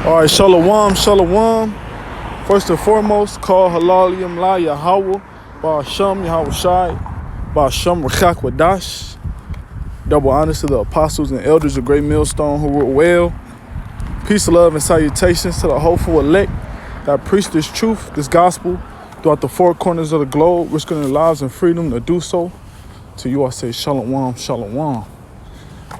All right, shalom, shalom. First and foremost, call Halalim La Yahweh, Ba'asham Yahweh Shai, Ba'asham Rechak Wadash. Double honors to the apostles and elders of Great Millstone who were well. Peace, love, and salutations to the hopeful elect that preach this truth, this gospel, throughout the four corners of the globe, risking their lives and freedom to do so. To you I say shalom, shalom. All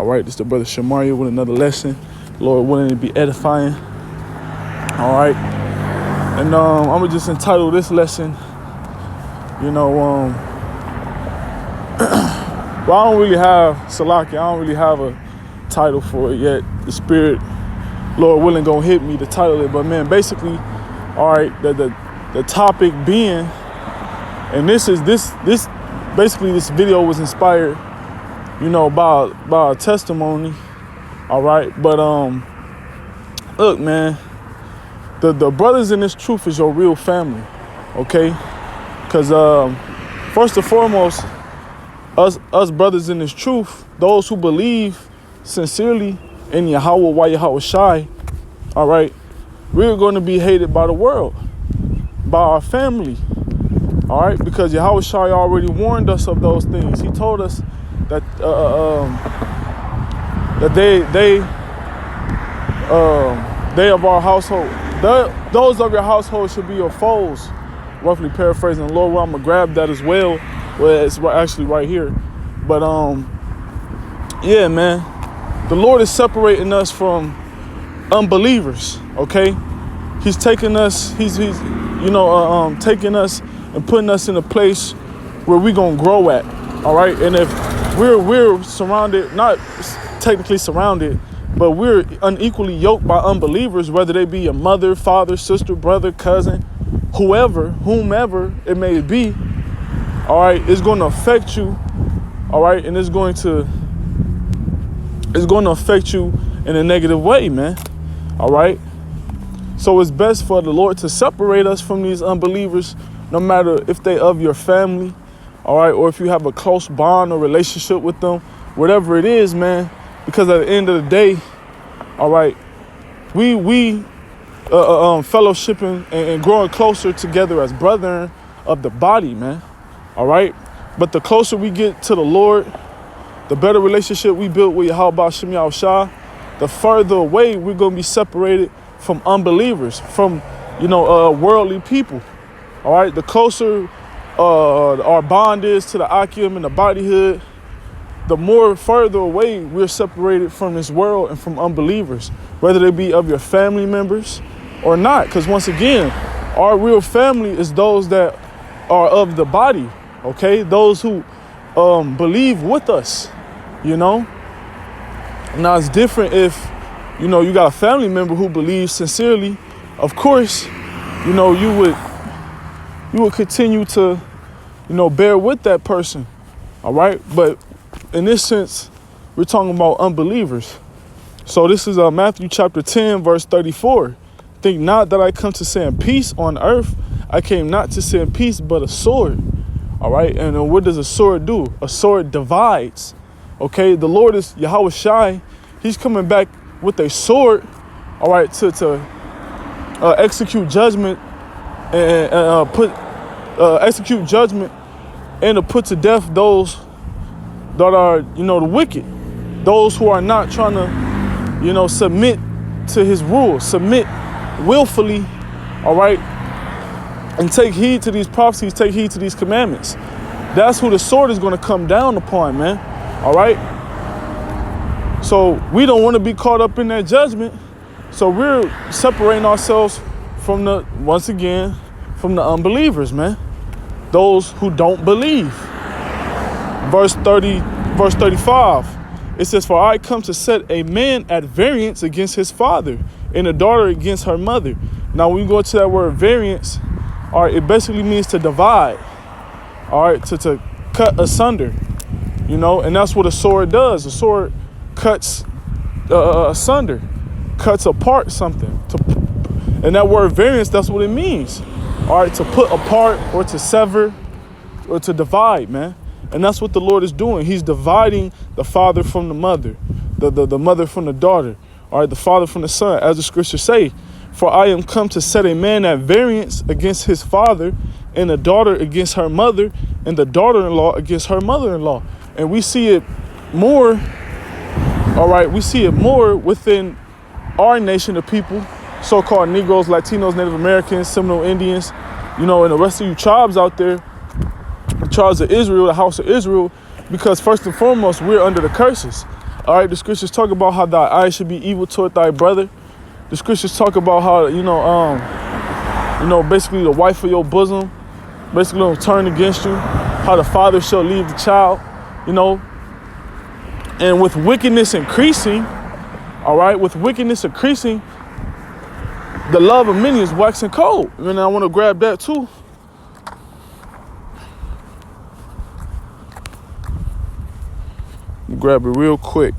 right, this is the brother Shamaria with another lesson. Lord willing to be edifying. All right. And I'm going to just entitle this lesson, well, I don't really have, Salaki, I don't really have a title for it yet. The Spirit, Lord willing, going to hit me to title it. But, man, basically, all right, the topic being, and this video was inspired, by a testimony, all right? But, look, man. The brothers in this truth is your real family, okay? Because first and foremost, us brothers in this truth, those who believe sincerely in Yahweh Shai, all right, we're going to be hated by the world, by our family, all right? Because Yahweh Shai already warned us of those things. He told us that they of our household. Those of your household should be your foes, roughly paraphrasing. Lord, I'm going to grab that as well. Well, it's actually right here. But, yeah, man, the Lord is separating us from unbelievers, okay? He's taking us, taking us and putting us in a place where we're going to grow at, all right? And if we're surrounded, not technically surrounded, but we're unequally yoked by unbelievers, whether they be a mother, father, sister, brother, cousin, whomever it may be, all right, it's going to affect you, all right, and it's going to affect you in a negative way, man, all right? So it's best for the Lord to separate us from these unbelievers, no matter if they of your family, all right, or if you have a close bond or relationship with them, whatever it is, man. Because at the end of the day, all right, we fellowshipping and growing closer together as brethren of the body, man. All right. But the closer we get to the Lord, the better relationship we build with Yahweh Shem Yahweh Shai, the further away we're going to be separated from unbelievers, from, worldly people. All right. The closer our bond is to the Akim and the bodyhood, the more further away we're separated from this world and from unbelievers, whether they be of your family members or not. Because once again, our real family is those that are of the body, okay? Those who believe with us, Now it's different if, you got a family member who believes sincerely. Of course, you would continue to, bear with that person, all right? But in this sense, we're talking about unbelievers. So this is Matthew chapter 10, verse 34. Think not that I come to send peace on earth. I came not to send peace, but a sword. All right. And what does a sword do? A sword divides. Okay. The Lord is Yahweh Shai. He's coming back with a sword. All right. To execute judgment and execute judgment and to put to death those that are, the wicked, those who are not trying to, submit to his rules, submit willfully, all right, and take heed to these prophecies, take heed to these commandments. That's who the sword is going to come down upon, man, all right? So we don't want to be caught up in that judgment, so we're separating ourselves from the unbelievers, man, those who don't believe. Verse 35, it says, for I come to set a man at variance against his father and a daughter against her mother. Now, when we go to that word variance, all right, it basically means to divide, all right, to cut asunder, and that's what a sword does. A sword cuts asunder, cuts apart something. And that word variance, that's what it means, all right, to put apart or to sever or to divide, man. And that's what the Lord is doing. He's dividing the father from the mother, the mother from the daughter, All right, the father from the son, as the scriptures say, for I am come to set a man at variance against his father, and a daughter against her mother, and the daughter-in-law against her mother-in-law. And we see it more, all right, we see it more within our nation of people, so-called Negroes, Latinos, Native Americans, Seminole Indians, and the rest of you tribes out there, the tribes of Israel, the house of Israel, because first and foremost, we're under the curses. All right, the scriptures talk about how thy eye should be evil toward thy brother. The scriptures talk about how, basically the wife of your bosom, basically will turn against you, how the father shall leave the child, and with wickedness increasing, all right, the love of many is waxing cold. And I want to grab that too. Grab it real quick.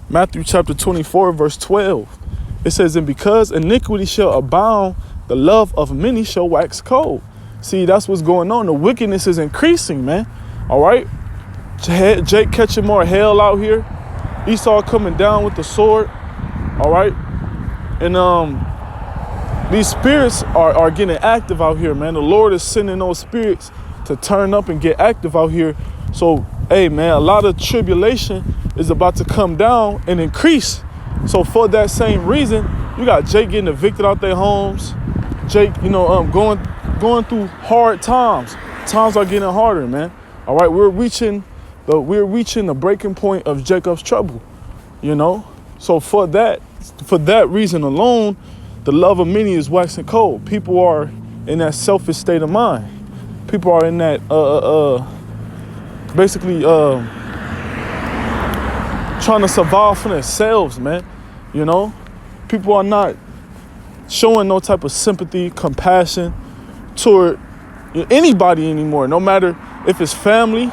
Matthew chapter 24, verse 12. It says, and because iniquity shall abound, the love of many shall wax cold. See, that's what's going on. The wickedness is increasing, man. All right. Jake catching more hell out here. Esau coming down with the sword. All right. And these spirits are getting active out here, man. The Lord is sending those spirits to turn up and get active out here. So, hey, man, a lot of tribulation is about to come down and increase. So for that same reason, you got Jake getting evicted out their homes. Jake, going through hard times. Times are getting harder, man. All right, we're reaching the breaking point of Jacob's trouble. So for that reason alone, the love of many is waxing cold. People are in that selfish state of mind. People are in that basically trying to survive for themselves, man. People are not showing no type of sympathy, compassion toward anybody anymore, no matter if it's family,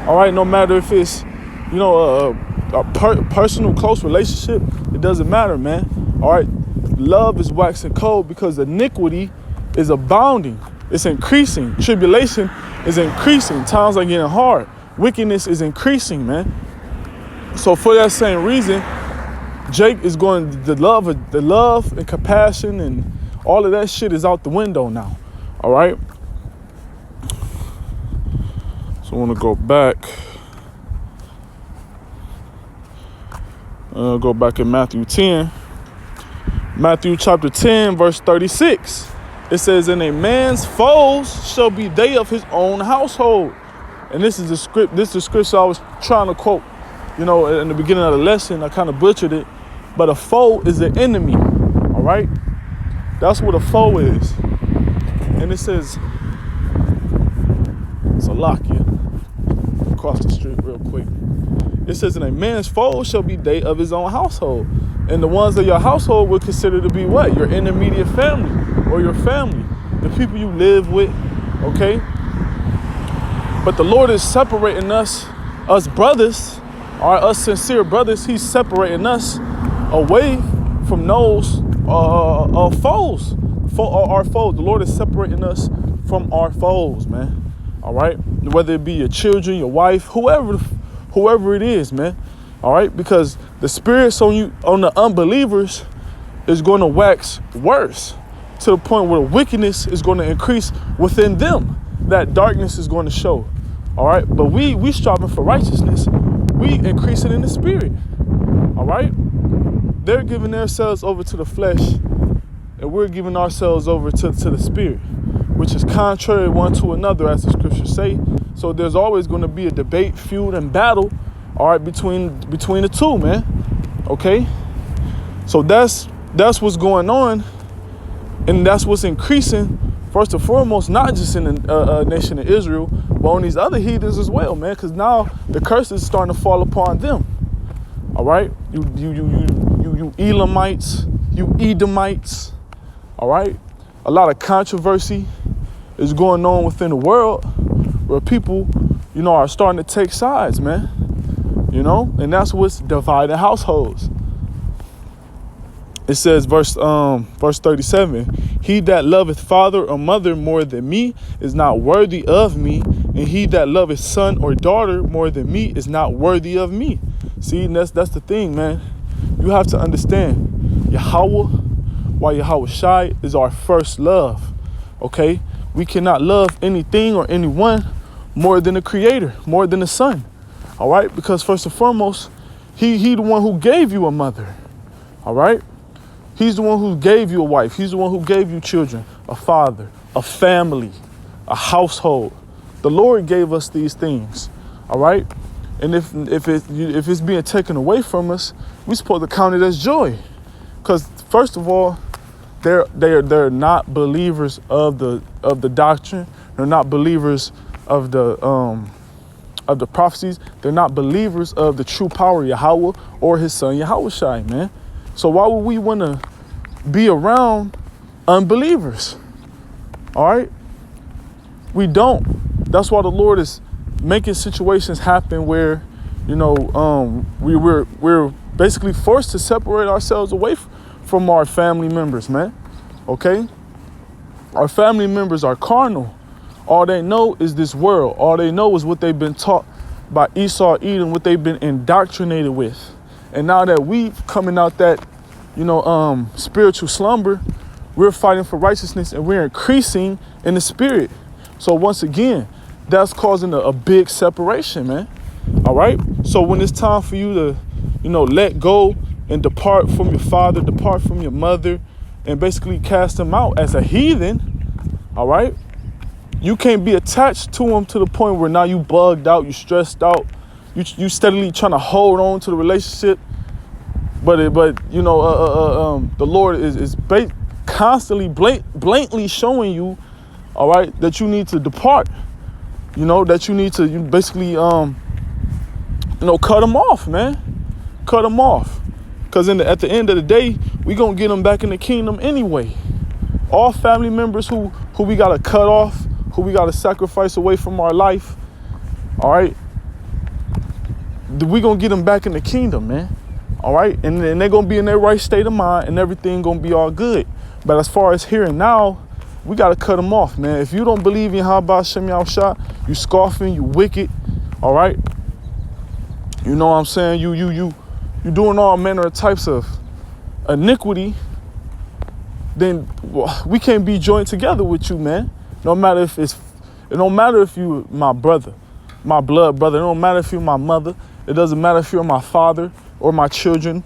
all right, no matter if it's, a personal close relationship, it doesn't matter, man. All right, love is waxing cold because iniquity is abounding. It's increasing. Tribulation is increasing. Times are getting hard. Wickedness is increasing, man. So for that same reason, Jake is going, the love and compassion and all of that shit is out the window now. All right. So I want to go back. Go back in Matthew 10. Matthew chapter 10, verse 36. It says, and a man's foes shall be they of his own household. And this is the scripture I was trying to quote, in the beginning of the lesson. I kind of butchered it. But a foe is an enemy, all right? That's what a foe is. And it says, Salakia, across the street real quick. It says, and a man's foe shall be they of his own household. And the ones of your household would consider to be what? Your intermediate family or your family, the people you live with, okay? But the Lord is separating us brothers, us sincere brothers. He's separating us away from those foes, our foes. The Lord is separating us from our foes, man. All right, whether it be your children, your wife, whoever it is, man. All right, because the spirits on the unbelievers is going to wax worse to the point where wickedness is going to increase within them. That darkness is going to show. All right, but we striving for righteousness. We increasing in the spirit. All right. They're giving themselves over to the flesh, and we're giving ourselves over to the spirit, which is contrary one to another, as the scriptures say. So there's always going to be a debate, feud, and battle, all right, between the two, man. Okay. So that's what's going on, and that's what's increasing. First and foremost, not just in the nation of Israel, but on these other heathens as well, man. Because now the curse is starting to fall upon them. All right, you Elamites, you Edomites. All right, a lot of controversy is going on within the world where people, are starting to take sides, man. And that's what's dividing households. It says, verse 37, he that loveth father or mother more than me is not worthy of me, and he that loveth son or daughter more than me is not worthy of me. See, and that's the thing, man. You You have to understand Yahweh, why Yahweh Shai is our first love. Okay? We cannot love anything or anyone more than the Creator, more than the Son. All right? Because first and foremost, he the one who gave you a mother. All right? He's the one who gave you a wife. He's the one who gave you children, a father, a family, a household. The Lord gave us these things. All right? And if it's being taken away from us, we're supposed to count it as joy. Because first of all, they're not believers of the doctrine. They're not believers of the prophecies. They're not believers of the true power of Yahweh or his son Yahweh Shai, man. So why would we want to be around unbelievers? All right? We don't. That's why the Lord is making situations happen where, we're basically forced to separate ourselves away from our family members, man. Okay? Our family members are carnal. All they know is this world. All they know is what they've been taught by Esau, Edom, what they've been indoctrinated with. And now that we've coming out that, spiritual slumber, we're fighting for righteousness and we're increasing in the spirit. So once again, that's causing a big separation, man. All right. So when it's time for you to, let go and depart from your father, depart from your mother, and basically cast them out as a heathen. All right. You can't be attached to them to the point where now you bugged out, you stressed out, you steadily trying to hold on to the relationship. But the Lord is constantly blatantly showing you, all right, that you need to depart. That you need to basically, cut them off, man. Cut them off. Because at the end of the day, we going to get them back in the kingdom anyway. All family members who we got to cut off, who we got to sacrifice away from our life, all right, we going to get them back in the kingdom, man. All right. And they're going to be in their right state of mind and everything going to be all good. But as far as here and now, we got to cut them off, man. If you don't believe in Yahweh Shem Yahushua, you scoffing, you wicked, all right? You know what I'm saying? You doing all manner of types of iniquity, then we can't be joined together with you, man. It don't matter if you my brother, my blood brother. It don't matter if you're my mother. It doesn't matter if you're my father or my children.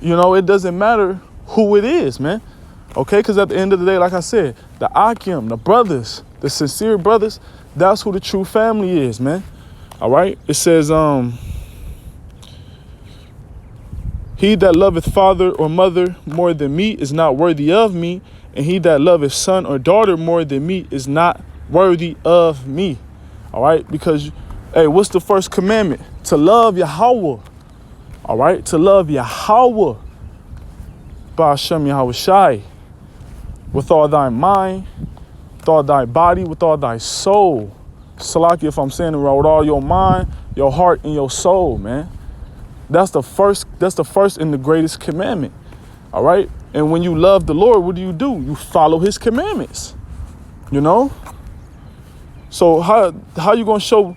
It doesn't matter who it is, man. Okay, because at the end of the day, like I said, the Akim, the brothers, the sincere brothers, that's who the true family is, man. All right. It says, he that loveth father or mother more than me is not worthy of me. And he that loveth son or daughter more than me is not worthy of me. All right. Because, hey, what's the first commandment? To love Yahweh. All right. To love Yahweh. Ba'ashem Yahweh Shai. With all thy mind, with all thy body, with all thy soul. Salaki, if I'm saying it right, with all your mind, your heart, and your soul, man. That's the first and the greatest commandment. All right? And when you love the Lord, what do? You follow his commandments. So how you gonna show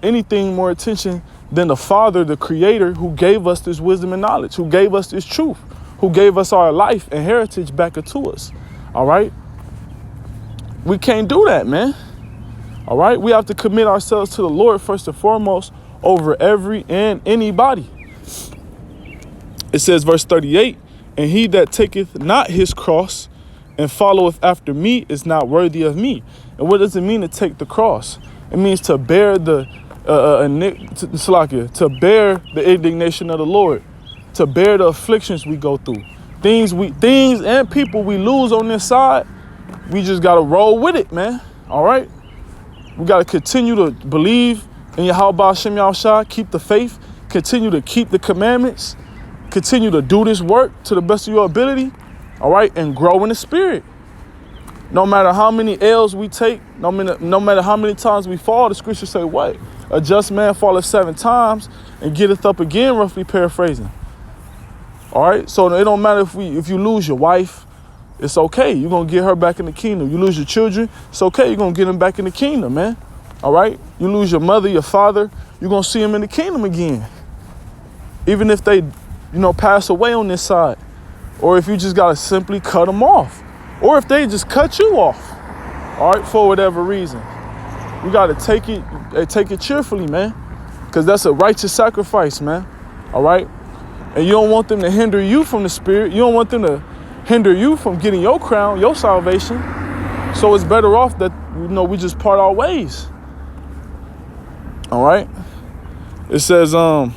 anything more attention than the Father, the Creator, who gave us this wisdom and knowledge, who gave us this truth, who gave us our life and heritage back to us. All right? We can't do that, man. All right? We have to commit ourselves to the Lord first and foremost over every and anybody. It says, verse 38, and he that taketh not his cross and followeth after me is not worthy of me. And what does it mean to take the cross? It means to bear to bear the indignation of the Lord. To bear the afflictions we go through. Things and people we lose on this side, we just got to roll with it, man. All right? We got to continue to believe in Yahweh Shem Yahushua, keep the faith, continue to keep the commandments, continue to do this work to the best of your ability, all right, and grow in the spirit. No matter how many L's we take, no matter how many times we fall, the scriptures say what? A just man falleth 7 times and getteth up again, roughly paraphrasing. All right, so it don't matter if you lose your wife, it's okay. You're going to get her back in the kingdom. You lose your children, it's okay. You're going to get them back in the kingdom, man. All right, you lose your mother, your father, you're going to see them in the kingdom again. Even if they pass away on this side, or if you just gotta simply cut them off, or if they just cut you off, all right, for whatever reason. You gotta take it cheerfully, man, because that's a righteous sacrifice, man, all right? And you don't want them to hinder you from the Spirit. You don't want them to hinder you from getting your crown, your salvation. So it's better off that, we just part our ways. All right? It says, and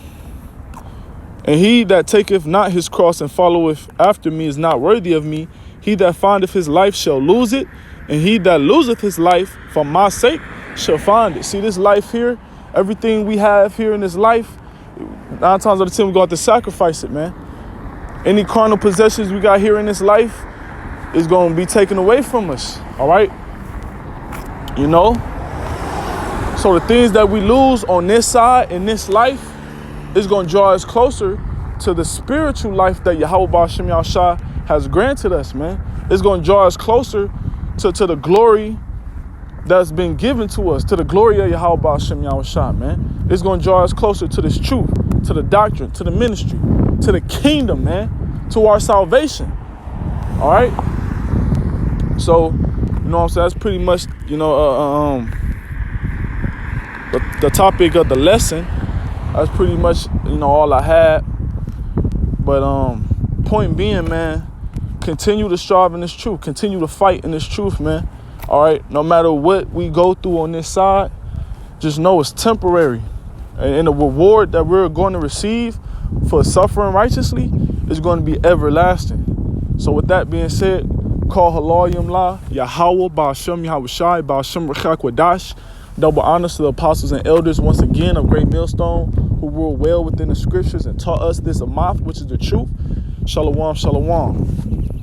he that taketh not his cross and followeth after me is not worthy of me. He that findeth his life shall lose it, and he that loseth his life for my sake shall find it. See, this life here, everything we have here in this life, 9 times out of 10, we're going to have to sacrifice it, man. Any carnal possessions we got here in this life is going to be taken away from us, all right? So the things that we lose on this side in this life is going to draw us closer to the spiritual life that Yahweh Ba'ashem Yahushua has granted us, man. It's going to draw us closer to the glory that's been given to us, to the glory of Yahweh Ba'ashem Yahushua, man. It's going to draw us closer to this truth, to the doctrine, to the ministry, to the kingdom, man, to our salvation. All right? So, what I'm saying? That's pretty much, the topic of the lesson. That's pretty much, all I had. But point being, man, continue to strive in this truth. Continue to fight in this truth, man. All right? No matter what we go through on this side, just know it's temporary. And the reward that we're going to receive for suffering righteously is going to be everlasting. So with that being said, call halal yamla, Yahweh, Ba'ashem Yahushai, Ba'ashem Rechak Wadash. Double honors to the apostles and elders once again of Great Millstone, who rule well within the scriptures and taught us this Amath, which is the truth. Shalom, shalom.